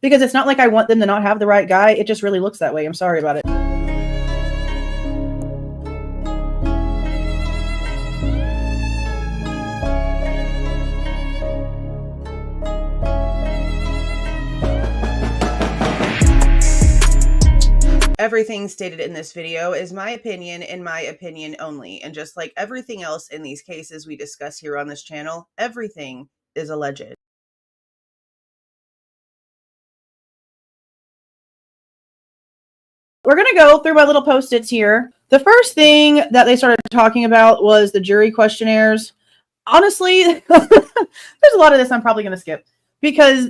because it's not like I want them to not have the right guy. It just really looks that way. I'm sorry about it. Everything stated in this video is my opinion and my opinion only. And just like everything else in these cases we discuss here on this channel, everything is alleged. We're going to go through my little post-its here. The first thing that they started talking about was the jury questionnaires. Honestly, there's a lot of this I'm probably going to skip because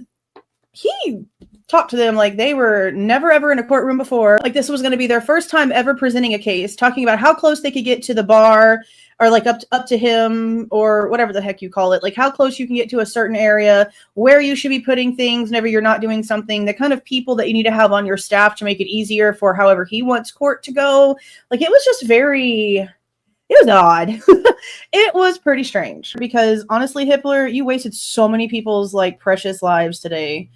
he talked to them like they were never ever in a courtroom before. Like this was going to be their first time ever presenting a case, talking about how close they could get to the bar or like up to him or whatever the heck you call it, like how close you can get to a certain area, where you should be putting things whenever you're not doing something, the kind of people that you need to have on your staff to make it easier for however he wants court to go. Like it was just it was odd. It was pretty strange because honestly, Hitler, you wasted so many people's like precious lives today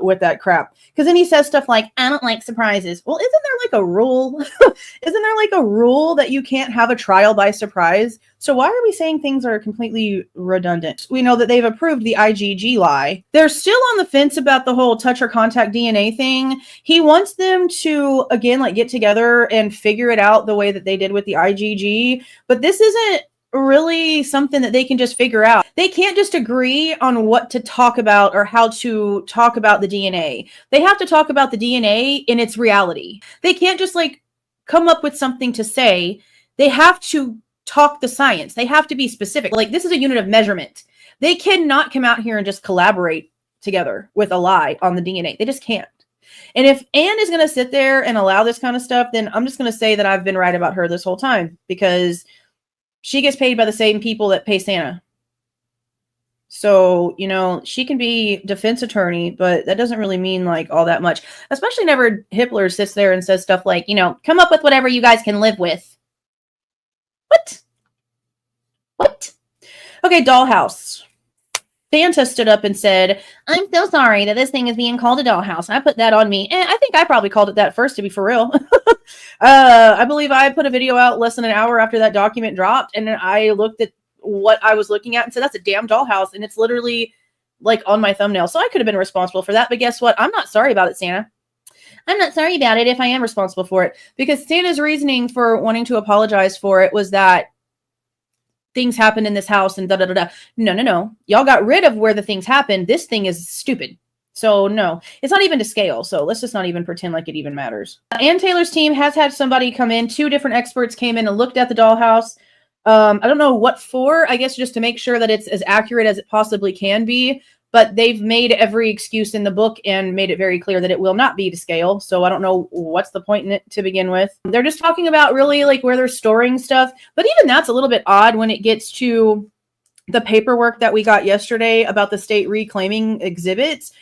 with that crap. Because then he says stuff like, I don't like surprises. Well, isn't there like a rule? Isn't there like a rule that you can't have a trial by surprise? So why are we saying things are completely redundant? We know that they've approved the IgG lie. They're still on the fence about the whole touch or contact DNA thing. He wants them to, again, like get together and figure it out the way that they did with the IgG. But this isn't really something that they can just figure out. They can't just agree on what to talk about or how to talk about the DNA. They have to talk about the DNA in its reality. They can't just like come up with something to say. They have to talk the science. They have to be specific. Like this is a unit of measurement. They cannot come out here and just collaborate together with a lie on the DNA. They just can't. And if Anne is going to sit there and allow this kind of stuff, then I'm just going to say that I've been right about her this whole time because she gets paid by the same people that pay Xana. So, you know, she can be defense attorney, but that doesn't really mean like all that much. Especially whenever Hitler sits there and says stuff like, you know, come up with whatever you guys can live with. What? What? Okay, Dollhouse. Santa stood up and said, I'm so sorry that this thing is being called a dollhouse. I put that on me. And I think I probably called it that first, to be for real. I believe I put a video out less than an hour after that document dropped. And I looked at what I was looking at and said, that's a damn dollhouse. And it's literally like on my thumbnail. So I could have been responsible for that. But guess what? I'm not sorry about it, Santa. I'm not sorry about it if I am responsible for it. Because Santa's reasoning for wanting to apologize for it was that things happened in this house and da-da-da-da. No. Y'all got rid of where the things happened. This thing is stupid. So no, it's not even to scale. So let's just not even pretend like it even matters. Ann Taylor's team has had somebody come in. 2 different experts came in and looked at the dollhouse. I don't know what for, I guess just to make sure that it's as accurate as it possibly can be. But they've made every excuse in the book and made it very clear that it will not be to scale. So I don't know what's the point in it to begin with. They're just talking about really like where they're storing stuff. But even that's a little bit odd when it gets to the paperwork that we got yesterday about the state reclaiming exhibits,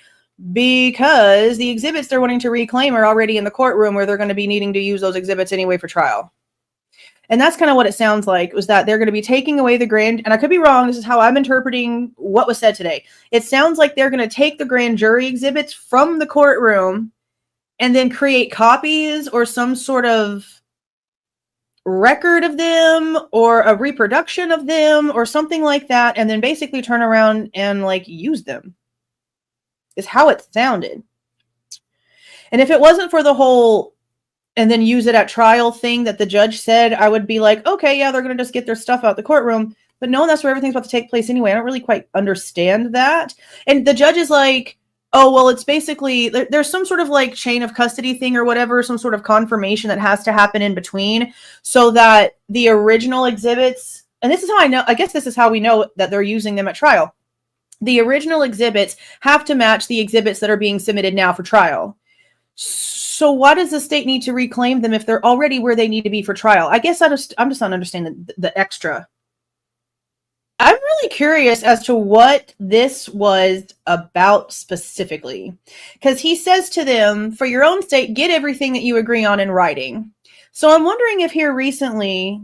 because the exhibits they're wanting to reclaim are already in the courtroom where they're going to be needing to use those exhibits anyway for trial. And that's kind of what it sounds like, was that they're going to be taking away the grand, and I could be wrong, this is how I'm interpreting what was said today. It sounds like they're going to take the grand jury exhibits from the courtroom and then create copies or some sort of record of them or a reproduction of them or something like that, and then basically turn around and like use them, is how it sounded. And if it wasn't for the whole and then use it at trial thing that the judge said, I would be like, okay, yeah, they're going to just get their stuff out the courtroom. But no, that's where everything's about to take place anyway. I don't really quite understand that. And the judge is like, oh, well, it's basically, there's some sort of like chain of custody thing or whatever, some sort of confirmation that has to happen in between so that the original exhibits, and this is how I know, I guess this is how we know that they're using them at trial. The original exhibits have to match the exhibits that are being submitted now for trial. So why does the state need to reclaim them if they're already where they need to be for trial? I guess I'm just not understanding the extra. I'm really curious as to what this was about specifically. Because he says to them, for your own sake, get everything that you agree on in writing. So I'm wondering if here recently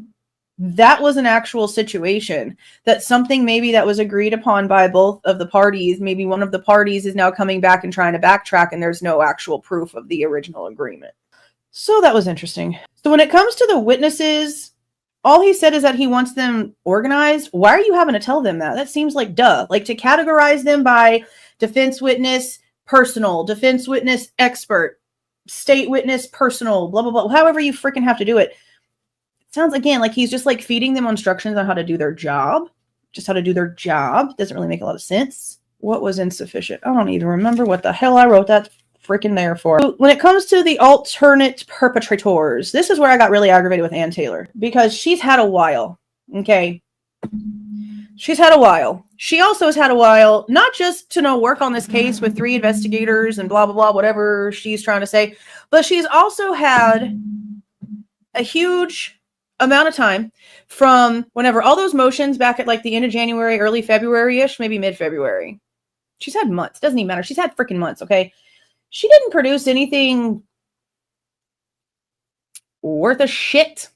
that was an actual situation, that something maybe that was agreed upon by both of the parties, maybe one of the parties is now coming back and trying to backtrack, and there's no actual proof of the original agreement. So that was interesting. So when it comes to the witnesses, all he said is that he wants them organized. Why are you having to tell them that? That seems like duh. Like, to categorize them by defense witness, personal, defense witness, expert, state witness, personal, blah, blah, blah. However you freaking have to do it. Sounds, again, like he's just like feeding them instructions on how to do their job. Just how to do their job. Doesn't really make a lot of sense. What was insufficient? I don't even remember what the hell I wrote that freaking there for. So when it comes to the alternate perpetrators, this is where I got really aggravated with Ann Taylor, because she's had a while. Okay. She's had a while. She also has had a while, not just to work on this case with 3 investigators and blah, blah, blah, whatever she's trying to say, but she's also had a huge amount of time from whenever all those motions back at like the end of January, early February-ish, maybe mid-February. She's had months. Doesn't even matter. She's had freaking months, okay? She didn't produce anything worth a shit.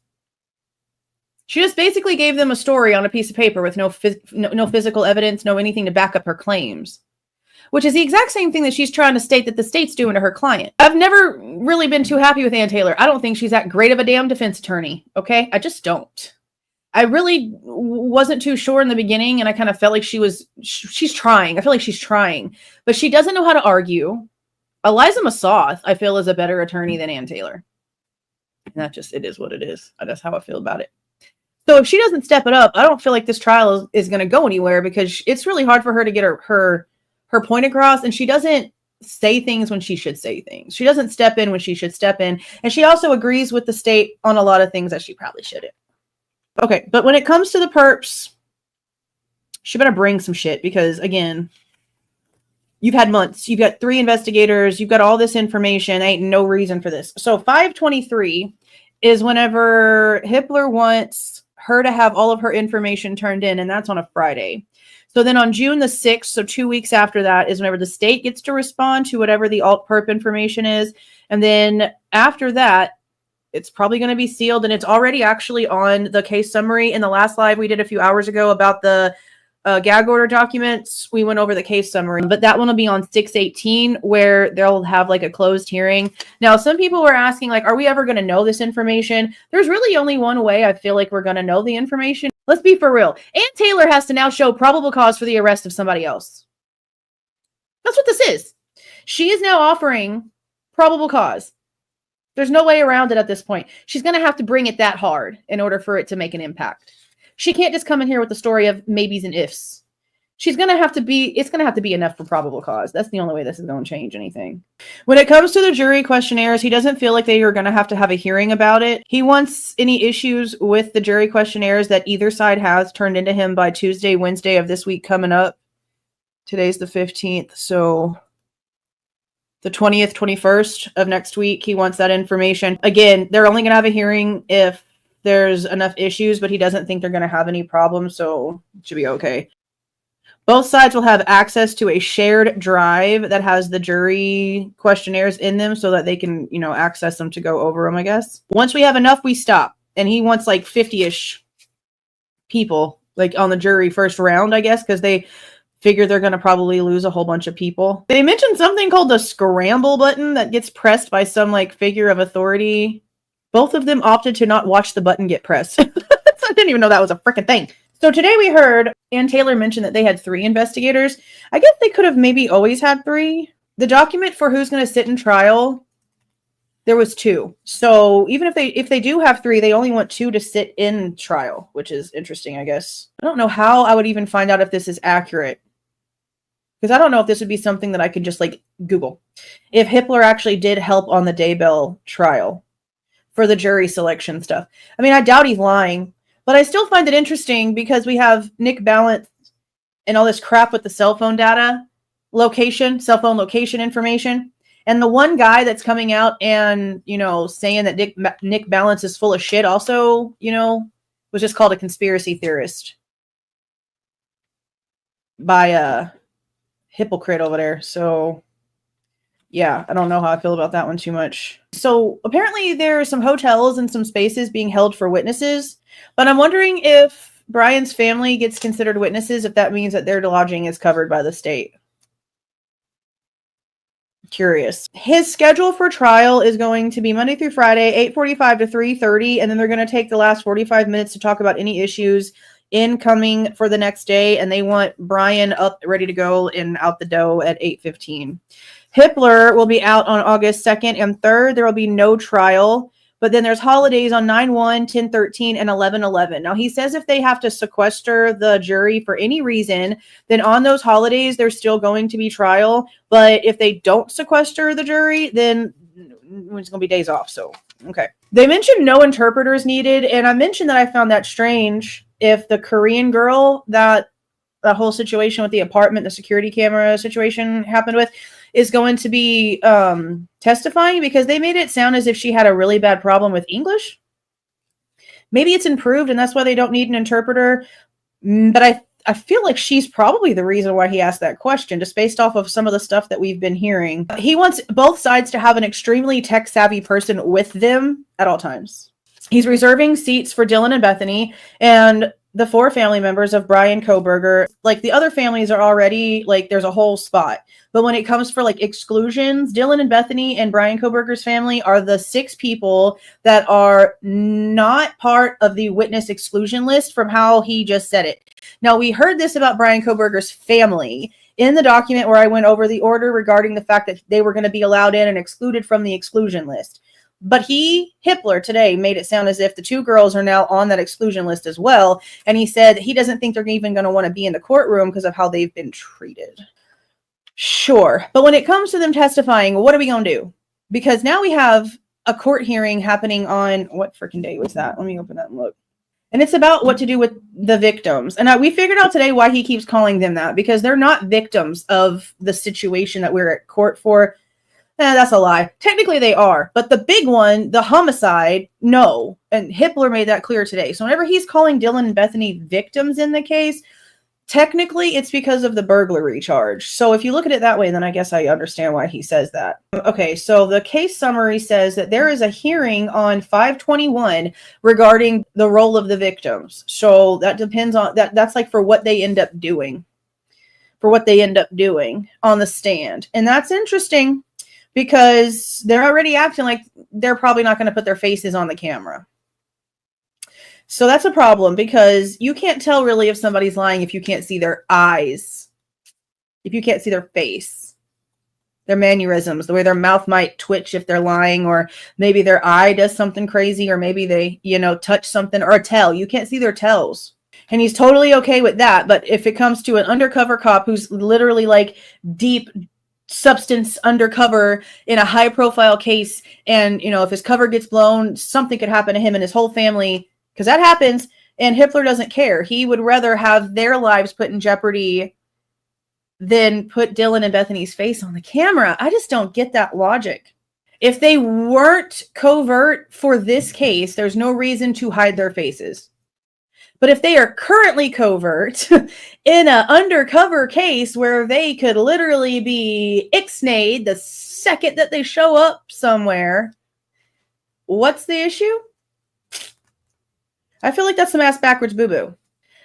She just basically gave them a story on a piece of paper with no physical evidence, no anything to back up her claims, which is the exact same thing that she's trying to state that the state's doing to her client. I've never really been too happy with Ann Taylor. I don't think she's that great of a damn defense attorney, okay? I just don't. I really wasn't too sure in the beginning, and I kind of felt like she's trying. I feel like she's trying, but she doesn't know how to argue. Eliza Massoth, I feel, is a better attorney than Ann Taylor. And that just, it is what it is. That's how I feel about it. So if she doesn't step it up, I don't feel like this trial is going to go anywhere, because it's really hard for her to get her point across, and she doesn't say things when she should say things. She doesn't step in when she should step in, and she also agrees with the state on a lot of things that she probably shouldn't. Okay, but when it comes to the perps, she better bring some shit, because, again, you've had months. You've got 3 investigators. You've got all this information. Ain't no reason for this. So 5/23 is whenever Hippler wants her to have all of her information turned in, and that's on a Friday. So then on June the 6th, so 2 weeks after that, is whenever the state gets to respond to whatever the alt perp information is. And then after that, it's probably going to be sealed, and it's already actually on the case summary. In the last live we did a few hours ago about the gag order documents, we went over the case summary, but that one will be on 6/18, where they'll have like a closed hearing. Now, some people were asking, like, are we ever going to know this information? There's really only one way I feel like we're going to know the information. Let's be for real. Ann Taylor has to now show probable cause for the arrest of somebody else. That's what this is. She is now offering probable cause. There's no way around it at this point. She's going to have to bring it that hard in order for it to make an impact. She can't just come in here with the story of maybes and ifs. It's going to have to be enough for probable cause. That's the only way this is going to change anything. When it comes to the jury questionnaires, he doesn't feel like they are going to have a hearing about it. He wants any issues with the jury questionnaires that either side has turned into him by Tuesday, Wednesday of this week coming up. Today's the 15th, so the 20th, 21st of next week, he wants that information. Again, they're only going to have a hearing if there's enough issues, but he doesn't think they're going to have any problems, so it should be okay. Both sides will have access to a shared drive that has the jury questionnaires in them so that they can, access them to go over them, I guess. Once we have enough, we stop. And he wants like 50-ish people, like on the jury first round, I guess, because they figure they're going to probably lose a whole bunch of people. They mentioned something called the scramble button that gets pressed by some like figure of authority. Both of them opted to not watch the button get pressed. I didn't even know that was a freaking thing. So today we heard Ann Taylor mention that they had 3 investigators. I guess they could have maybe always had 3. The document for who's going to sit in trial, there was 2. So even if they do have 3, they only want 2 to sit in trial, which is interesting, I guess. I don't know how I would even find out if this is accurate, because I don't know if this would be something that I could just like Google. If Hippler actually did help on the Daybell trial for the jury selection stuff. I mean, I doubt he's lying, but I still find it interesting because we have Nick Balance and all this crap with the cell phone data, cell phone location information. And the one guy that's coming out and, saying that Nick Balance is full of shit also, was just called a conspiracy theorist by a hypocrite over there. So, Yeah, I don't know how I feel about that one too much. So apparently there are some hotels and some spaces being held for witnesses, but I'm wondering if Bryan's family gets considered witnesses, if that means that their lodging is covered by the state. Curious. His schedule for trial is going to be Monday through Friday, 8:45 to 3:30, and then they're going to take the last 45 minutes to talk about any issues incoming for the next day, and they want Bryan up, ready to go, and out the door at 8:15. Hippler will be out on August 2nd and 3rd. There will be no trial, but then there's holidays on 9/1, 10/13, and 11/11. Now, he says if they have to sequester the jury for any reason, then on those holidays, there's still going to be trial. But if they don't sequester the jury, then it's going to be days off. So, okay. They mentioned no interpreters needed, and I mentioned that I found that strange. If the Korean girl that whole situation with the apartment, the security camera situation happened with, is going to be testifying, because they made it sound as if she had a really bad problem with English. Maybe it's improved and that's why they don't need an interpreter. But I feel like she's probably the reason why he asked that question, just based off of some of the stuff that we've been hearing. He wants both sides to have an extremely tech-savvy person with them at all times. He's reserving seats for Dylan and Bethany and the 4 family members of Bryan Kohberger. Like, the other families are already, like, there's a whole spot. But when it comes for, like, exclusions, Dylan and Bethany and Bryan Kohberger's family are the 6 people that are not part of the witness exclusion list from how he just said it. Now, we heard this about Bryan Kohberger's family in the document where I went over the order regarding the fact that they were going to be allowed in and excluded from the exclusion list. But Hippler today made it sound as if the 2 girls are now on that exclusion list as well. And he said he doesn't think they're even going to want to be in the courtroom because of how they've been treated. Sure. But when it comes to them testifying, what are we going to do? Because now we have a court hearing happening on, what freaking day was that? Let me open that and look. And it's about what to do with the victims. And we figured out today why he keeps calling them that, because they're not victims of the situation that we're at court for. That's a lie. Technically they are, but the big one, the homicide, no. And Hippler made that clear today. So whenever he's calling Dylan and Bethany victims in the case, technically it's because of the burglary charge. So if you look at it that way, then I guess I understand why he says that. Okay, so the case summary says that there is a hearing on 5/21 regarding the role of the victims. So that depends on that's like for what they end up doing. For what they end up doing on the stand. And that's interesting, because they're already acting like they're probably not going to put their faces on the camera. So that's a problem, because you can't tell really if somebody's lying if you can't see their eyes, if you can't see their face, their mannerisms, the way their mouth might twitch if they're lying, or maybe their eye does something crazy, or maybe they, touch something, or a tell. You can't see their tells. And he's totally okay with that. But if it comes to an undercover cop who's literally like deep substance undercover in a high profile case, and if his cover gets blown, something could happen to him and his whole family, because that happens, and Hippler doesn't care. He would rather have their lives put in jeopardy than put Dylan and Bethany's face on the camera. I just don't get that logic. If they weren't covert for this case, there's no reason to hide their faces. But if they are currently covert in an undercover case where they could literally be ixnayed the second that they show up somewhere, what's the issue? I feel like that's some ass backwards boo-boo.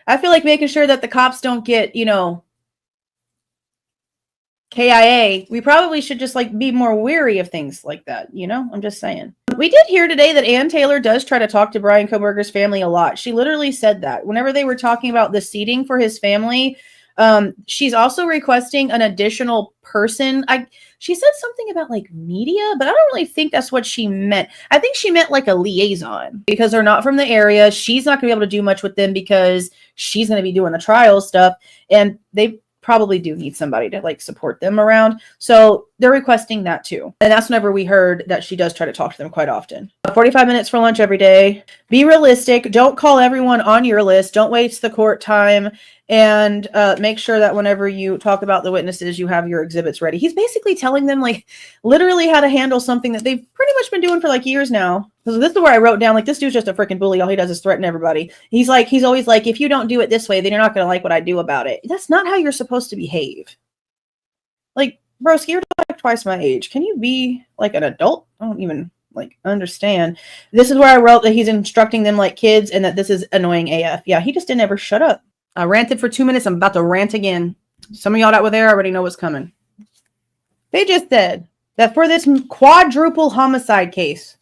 I feel like making sure that the cops don't get, KIA. We probably should just be more wary of things like that, I'm just saying. We did hear today that Ann Taylor does try to talk to Bryan Kohberger's family a lot. She literally said that whenever they were talking about the seating for his family, she's also requesting an additional person. She said something about media, but I don't really think that's what she meant. I think she meant a liaison, because they're not from the area. She's not going to be able to do much with them because she's going to be doing the trial stuff, and they probably do need somebody to support them around. So they're requesting that too. And that's whenever we heard that she does try to talk to them quite often. 45 minutes for lunch every day. Be realistic. Don't call everyone on your list. Don't waste the court time. And make sure that whenever you talk about the witnesses, you have your exhibits ready. He's basically telling them literally how to handle something that they've pretty much been doing for years now. So this is where I wrote down this dude's just a freaking bully. All he does is threaten everybody. He's always if you don't do it this way, then you're not going to like what I do about it. That's not how you're supposed to behave. Broski, you're like twice my age. Can you be like an adult? I don't even like understand. This is where I wrote that he's instructing them like kids and that this is annoying AF. Yeah, he just didn't ever shut up. I ranted for 2 minutes. I'm about to rant again. Some of y'all that were there already know what's coming. They just said that for this quadruple homicide case,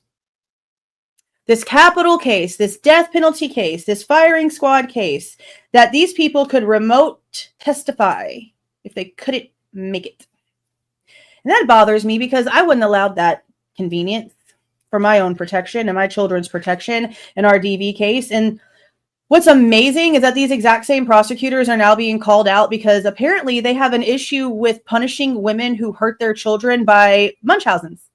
this capital case, this death penalty case, this firing squad case, that these people could remote testify if they couldn't make it. And that bothers me because I wouldn't allow that convenience for my own protection and my children's protection in our DV case. And what's amazing is that these exact same prosecutors are now being called out because apparently they have an issue with punishing women who hurt their children by Munchausen's.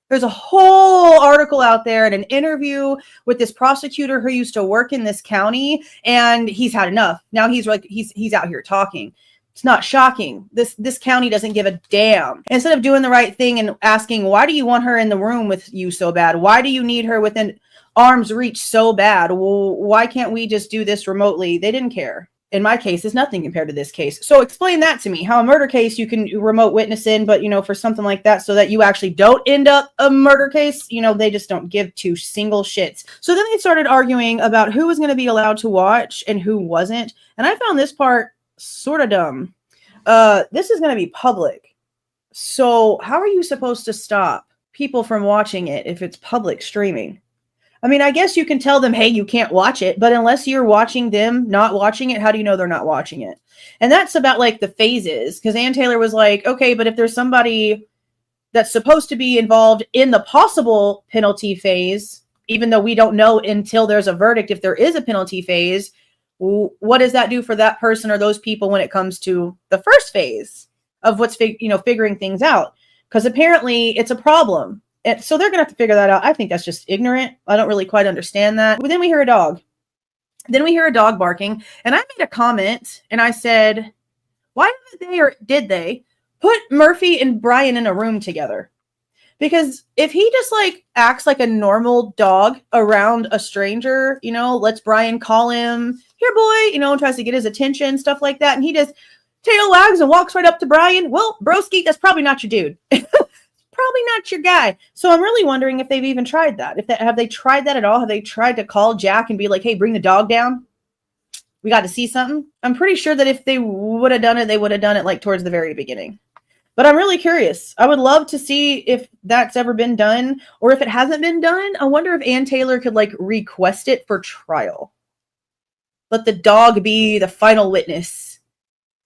There's a whole article out there and an interview with this prosecutor who used to work in this county, and he's had enough. Now he's out here talking. It's not shocking. This county doesn't give a damn. Instead of doing the right thing and asking, why do you want her in the room with you so bad? Why do you need her within arm's reach so bad? Well, why can't we just do this remotely? They didn't care. In my case, it's nothing compared to this case. So explain that to me. How a murder case you can remote witness in, but for something like that, so that you actually don't end up a murder case, they just don't give two single shits. So then they started arguing about who was going to be allowed to watch and who wasn't. And I found this part sort of dumb. This is going to be public. So how are you supposed to stop people from watching it if it's public streaming? I mean, I guess you can tell them, hey, you can't watch it, but unless you're watching them not watching it, how do you know they're not watching it? And that's about like the phases, because Ann Taylor was like, okay, but if there's somebody that's supposed to be involved in the possible penalty phase, even though we don't know until there's a verdict if there is a penalty phase, what does that do for that person or those people when it comes to the first phase of what's figuring things out? Because apparently it's a problem. And so they're going to have to figure that out. I think that's just ignorant. I don't really quite understand that. But then we hear a dog. Then we hear a dog barking. And I made a comment and I said, why haven't they or did they put Murphy and Bryan in a room together? Because if he just acts like a normal dog around a stranger, lets Bryan call him, here boy, and tries to get his attention, stuff like that. And he just tail wags and walks right up to Bryan. Well, broski, that's probably not your dude. Probably not your guy. So I'm really wondering if they've even tried that. Have they tried that at all? Have they tried to call Jack and be like, hey, bring the dog down? We got to see something. I'm pretty sure that if they would have done it, they would have done it towards the very beginning. But I'm really curious. I would love to see if that's ever been done, or if it hasn't been done. I wonder if Ann Taylor could request it for trial. Let the dog be the final witness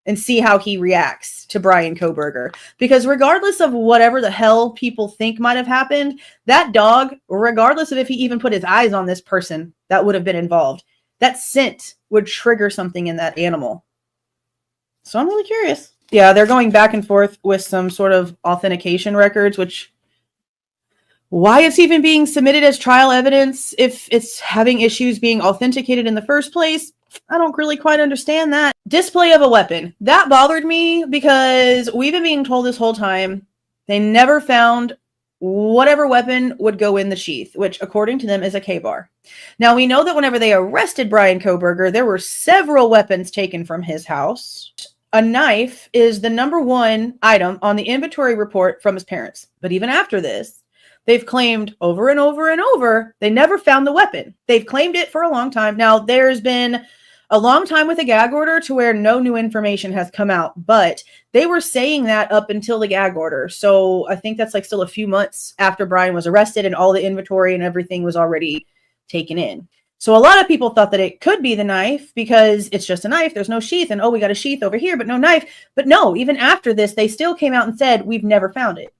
and see how he reacts to Bryan Kohberger. Because regardless of whatever the hell people think might have happened, that dog, regardless of if he even put his eyes on this person that would have been involved, that scent would trigger something in that animal. So I'm really curious. Yeah, they're going back and forth with some sort of authentication records, which why it's even being submitted as trial evidence if it's having issues being authenticated in the first place, I don't really quite understand that. Display of a weapon. That bothered me because we've been being told this whole time they never found whatever weapon would go in the sheath, which according to them is a K-bar. Now we know that whenever they arrested Bryan Kohberger, there were several weapons taken from his house. A knife is the number one item on the inventory report from his parents. But even after this, they've claimed over and over and over, they never found the weapon. They've claimed it for a long time. Now, there's been a long time with a gag order to where no new information has come out, but they were saying that up until the gag order. So I think that's still a few months after Bryan was arrested and all the inventory and everything was already taken in. So a lot of people thought that it could be the knife because it's just a knife. There's no sheath. And we got a sheath over here, but no knife. But no, even after this, they still came out and said, we've never found it.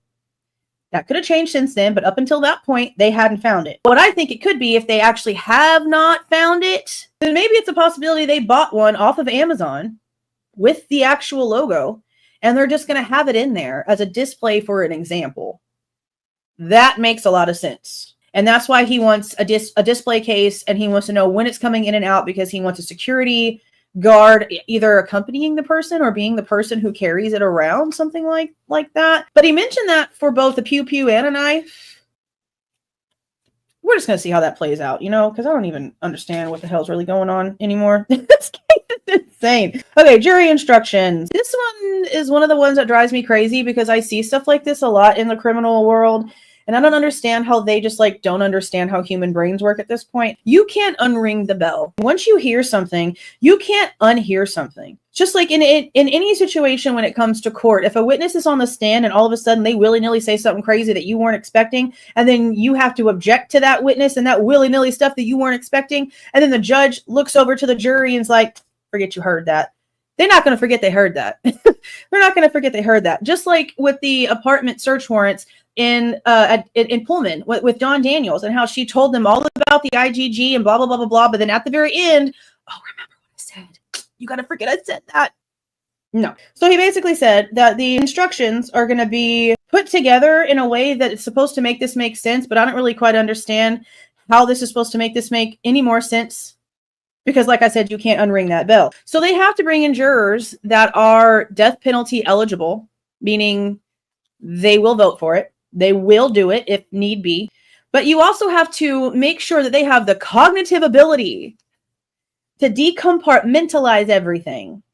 That could have changed since then, but up until that point, they hadn't found it. What I think it could be, if they actually have not found it, then maybe it's a possibility they bought one off of Amazon with the actual logo, and they're just going to have it in there as a display for an example. That makes a lot of sense. And that's why he wants a display case, and he wants to know when it's coming in and out, because he wants a security guard either accompanying the person or being the person who carries it around, something like that. But he mentioned that for both a pew pew and a knife. we're just going to see how that plays out, because I don't even understand what the hell's really going on anymore. This case is insane. Okay, jury instructions. This one is one of the ones that drives me crazy because I see stuff like this a lot in the criminal world. And I don't understand how they just don't understand how human brains work at this point. You can't unring the bell. Once you hear something, you can't unhear something. Just like in any situation when it comes to court, if a witness is on the stand and all of a sudden they willy-nilly say something crazy that you weren't expecting, and then you have to object to that witness and that willy-nilly stuff that you weren't expecting, and then the judge looks over to the jury and is like, forget you heard that. They're not going to forget they heard that. They're not going to forget they heard that. Just like with the apartment search warrants in Pullman with Dawn Daniels and how she told them all about the IgG and blah, blah, blah, blah, blah. But then at the very end, oh, remember what I said. You got to forget I said that. No. So he basically said that the instructions are going to be put together in a way that it's supposed to make this make sense, but I don't really quite understand how this is supposed to make this make any more sense. Because like I said, you can't unring that bell. So they have to bring in jurors that are death penalty eligible, meaning they will vote for it. They will do it if need be. But you also have to make sure that they have the cognitive ability to decompartmentalize everything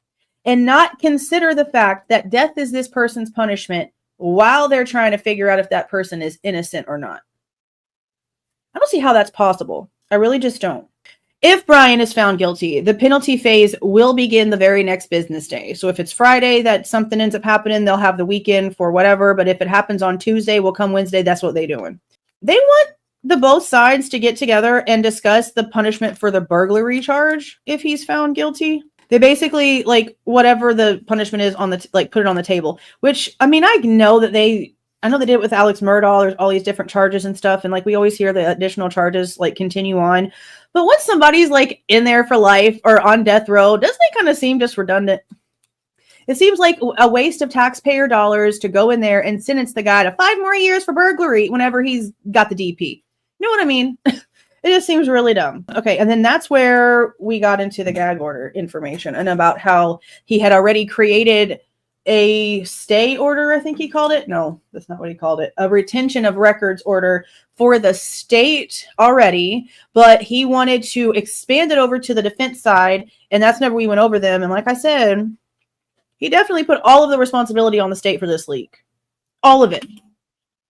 and not consider the fact that death is this person's punishment while they're trying to figure out if that person is innocent or not. I don't see how that's possible. I really just don't. If Bryan is found guilty, the penalty phase will begin the very next business day. So if it's Friday that something ends up happening, they'll have the weekend for whatever. But if it happens on Tuesday, will come Wednesday. That's what they're doing. They want the both sides to get together and discuss the punishment for the burglary charge if he's found guilty. They basically, whatever the punishment is on the, put it on the table. Which, I mean, I know they did it with Alex Murdaugh. There's all these different charges and stuff. And we always hear the additional charges continue on. But once somebody's in there for life or on death row, doesn't it kind of seem just redundant? It seems like a waste of taxpayer dollars to go in there and sentence the guy to 5 more years for burglary whenever he's got the DP. You know what I mean? It just seems really dumb. Okay, and then that's where we got into the gag order information and about how he had already created a stay order, I think he called it. No, that's not what he called it. A retention of records order for the state already, but he wanted to expand it over to the defense side, and that's whenever we went over them. And like I said, he definitely put all of the responsibility on the state for this leak. All of it.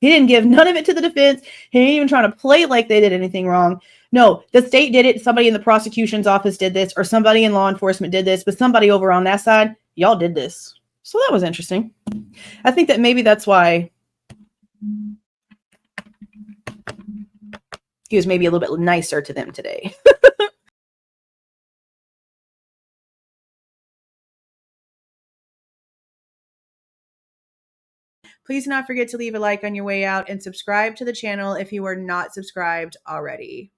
He didn't give none of it to the defense. He didn't even try to play like they did anything wrong. No, the state did it. Somebody in the prosecution's office did this, or somebody in law enforcement did this, but somebody over on that side, y'all did this. So that was interesting. I think that maybe that's why he was maybe a little bit nicer to them today. Please do not forget to leave a like on your way out and subscribe to the channel if you are not subscribed already.